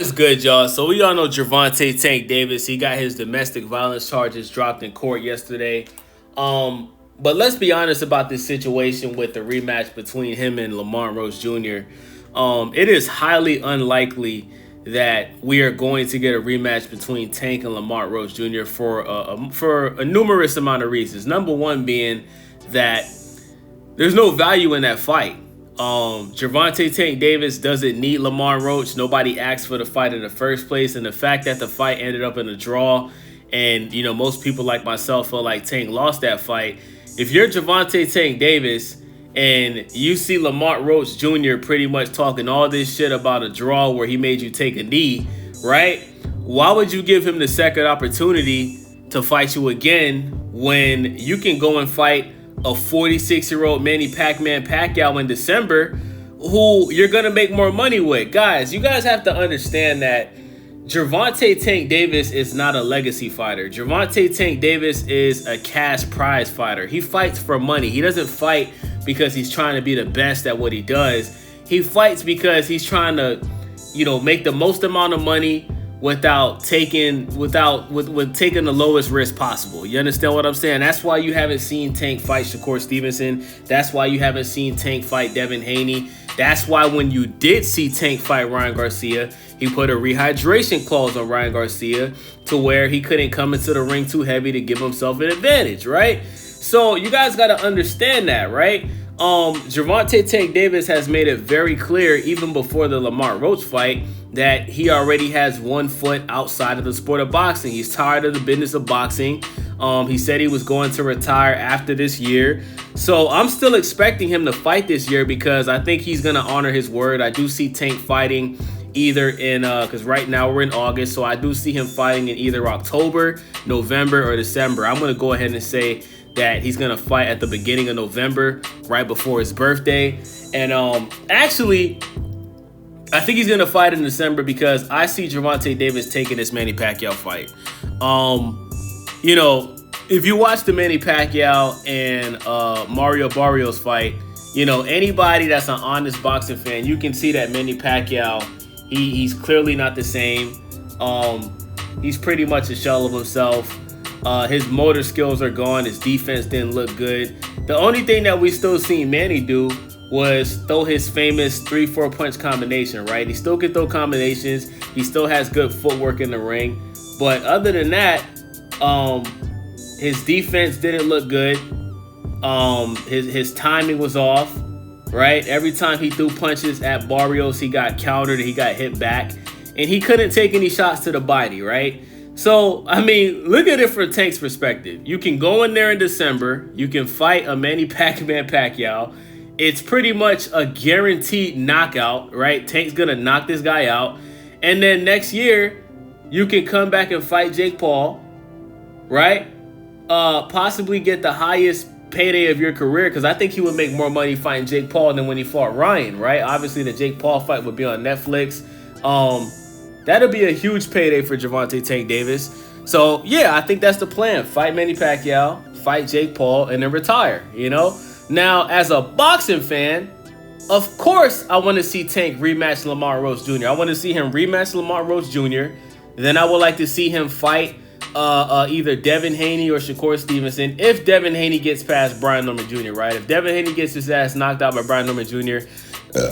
It's good, y'all. So we all know Gervonta Tank Davis. He got his domestic violence charges dropped in court yesterday. But let's be honest about this situation with the rematch between him and Lamont Roach Jr. It is highly unlikely that we are going to get a rematch between Tank and Lamont Roach Jr. for a numerous amount of reasons. Number one being that there's no value in that fight. Gervonta Tank Davis doesn't need Lamont Roach. Nobody asked for the fight in the first place. And the fact that the fight ended up in a draw, and most people like myself feel like Tank lost that fight. If you're Gervonta Tank Davis and you see Lamont Roach Jr. pretty much talking all this shit about a draw where he made you take a knee, right? Why would you give him the second opportunity to fight you again when you can go and fight a 46-year-old Manny Pacquiao in December, who you're going to make more money with? Guys, you guys have to understand that Gervonta Tank Davis is not a legacy fighter. Gervonta Tank Davis is a cash prize fighter. He fights for money. He doesn't fight because he's trying to be the best at what he does. He fights because he's trying to, make the most amount of money without taking the lowest risk possible. You understand what I'm saying? That's why you haven't seen Tank fight Shakur Stevenson. That's why you haven't seen Tank fight Devin Haney. That's why when you did see Tank fight Ryan Garcia, he put a rehydration clause on Ryan Garcia to where he couldn't come into the ring too heavy to give himself an advantage, right? So you guys got to understand that, right? Gervonta Tank Davis has made it very clear, even before the Lamont Roach fight, that he already has one foot outside of the sport of boxing. He's tired of the business of boxing. He said he was going to retire after this year. So I'm still expecting him to fight this year because I think he's going to honor his word. I do see Tank fighting either in, because right now we're in August, so I do see him fighting in either October, November, or December. I'm going to go ahead and say that he's going to fight at the beginning of November, right before his birthday. And actually, I think he's going to fight in December because I see Gervonta Davis taking this Manny Pacquiao fight. If you watch the Manny Pacquiao and Mario Barrios fight, anybody that's an honest boxing fan, you can see that Manny Pacquiao, he's clearly not the same. He's pretty much a shell of himself. His motor skills are gone. His defense didn't look good. The only thing that we still seen Manny do was throw his famous 3-4 punch combination, right? He still can throw combinations. He still has good footwork in the ring. But other than that, his defense didn't look good. His timing was off, right? Every time he threw punches at Barrios, he got countered and he got hit back. And he couldn't take any shots to the body, right? So, look at it from Tank's perspective. You can go in there in December. You can fight a Manny Pacquiao. It's pretty much a guaranteed knockout, right? Tank's going to knock this guy out. And then next year, you can come back and fight Jake Paul, right? Possibly get the highest payday of your career, because I think he would make more money fighting Jake Paul than when he fought Ryan, right? Obviously, the Jake Paul fight would be on Netflix. That'll be a huge payday for Gervonta Tank Davis. So, yeah, I think that's the plan. Fight Manny Pacquiao, fight Jake Paul, and then retire, Now, as a boxing fan, of course, I want to see Tank rematch Lamont Roach Jr. I want to see him rematch Lamont Roach Jr. Then I would like to see him fight either Devin Haney or Shakur Stevenson if Devin Haney gets past Brian Norman Jr., right? If Devin Haney gets his ass knocked out by Brian Norman Jr.,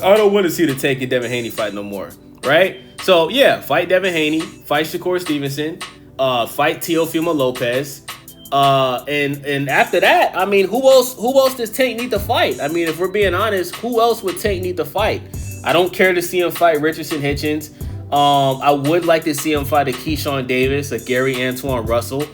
I don't want to see the Tank and Devin Haney fight no more, right? So, yeah, fight Devin Haney, fight Shakur Stevenson, fight Teofimo Lopez. And after that, who else does Tank need to fight? If we're being honest, who else would Tank need to fight? I don't care to see him fight Richardson Hitchens. I would like to see him fight a Keyshawn Davis, a Gary Antoine Russell.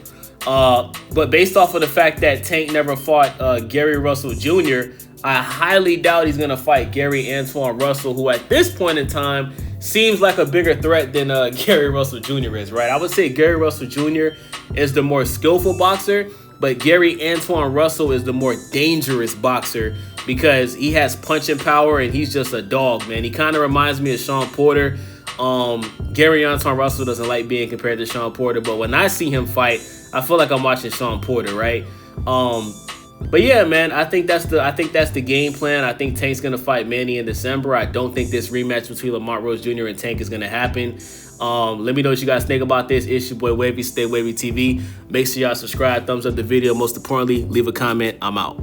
But based off of the fact that Tank never fought Gary Russell Jr., I highly doubt he's going to fight Gary Antoine Russell, who at this point in time seems like a bigger threat than Gary Russell Jr. is, right? I would say Gary Russell Jr. is the more skillful boxer, but Gary Antoine Russell is the more dangerous boxer because he has punching power and he's just a dog, man. He kind of reminds me of Sean Porter. Gary Antoine Russell doesn't like being compared to Sean Porter, but when I see him fight, I feel like I'm watching Sean Porter, right? But yeah, man, I think that's the game plan. I think Tank's gonna fight Manny in December. I don't think this rematch between Lamont Roach Jr. and Tank is gonna happen. Let me know what you guys think about this. It's your boy Wavy, Stay Wavy TV. Make sure y'all subscribe, thumbs up the video. Most importantly, leave a comment. I'm out.